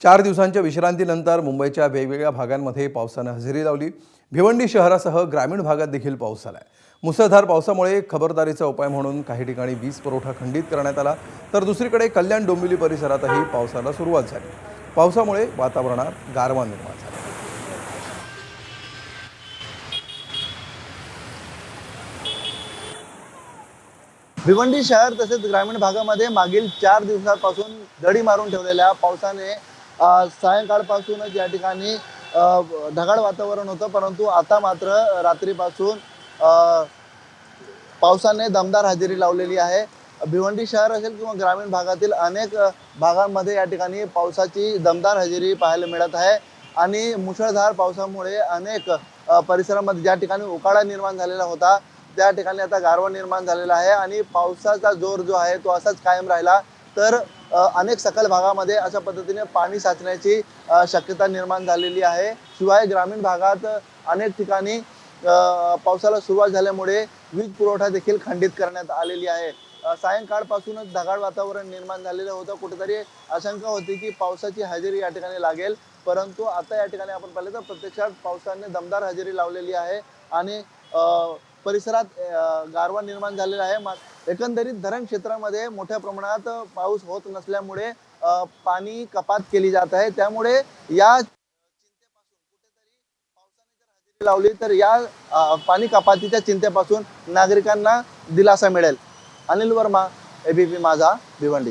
4 दिवसांच्या विश्रांतीनंतर मुंबईच्या वेगवेगळ्या भागांमध्ये पावसानं हजेरी लावली। भिवंडी शहरासह ग्रामीण भागात देखील पाऊस झालाय। मुसळधार पावसामुळे खबरदारीचा उपाय म्हणून काही ठिकाणी वीज पुरवठा खंडित करण्यात आला, तर दुसरीकडे कल्याण डोंबिवली परिसरातही पावसाला सुरुवात झाली। पावसामुळे वातावरणात गारवा निर्माण झाला। भिवंडी शहर तसेच ग्रामीण भागामध्ये मागील 4 दिवसांपासून दडी मारून ठेवलेल्या पावसाने सायंकाळपासूनच या ठिकाणी ढगाळ वातावरण होतं, परंतु आता मात्र रात्रीपासून पावसाने दमदार हजेरी लावलेली आहे। भिवंडी शहर असेल किंवा ग्रामीण भागातील अनेक भागांमध्ये या ठिकाणी पावसाची दमदार हजेरी पाहायला मिळत आहे आणि मुसळधार पावसामुळे अनेक परिसरामध्ये ज्या ठिकाणी उकाडा निर्माण झालेला होता त्या ठिकाणी आता गारवा निर्माण झालेला आहे आणि पावसाचा जोर जो आहे तो असाच कायम राहिला तर अनेक सखल भागामध्ये अशा पद्धतीने पाणी साचण्याची शक्यता निर्माण झालेली आहे। शिवाय ग्रामीण भागात अनेक ठिकाणी पावसाला सुरुवात झाल्यामुळे वीज पुरवठा देखील खंडित करण्यात आलेली आहे। सायंकाळपासूनच ढगाळ वातावरण निर्माण झालेलं होतं। कुठेतरी आशंका होती की पावसाची हजेरी या ठिकाणी लागेल, परंतु आता या ठिकाणी आपण पाहिलं तर प्रत्यक्षात पावसाने दमदार हजेरी लावलेली आहे आणि परिसरात गारवा निर्माण झालेला आहे। एकंदरीत धरण क्षेत्रामध्ये मोठ्या प्रमाणात पाऊस होत नसल्यामुळे पाणी कपात केली जात आहे। त्यामुळे या चिंतेपासून कुठेतरी पावसाने जर हजेरी लावली तर या पाणी कपातीच्या चिंतेपासून नागरिकांना दिलासा मिळेल। अनिल वर्मा, एबीपी माझा, भिवंडी।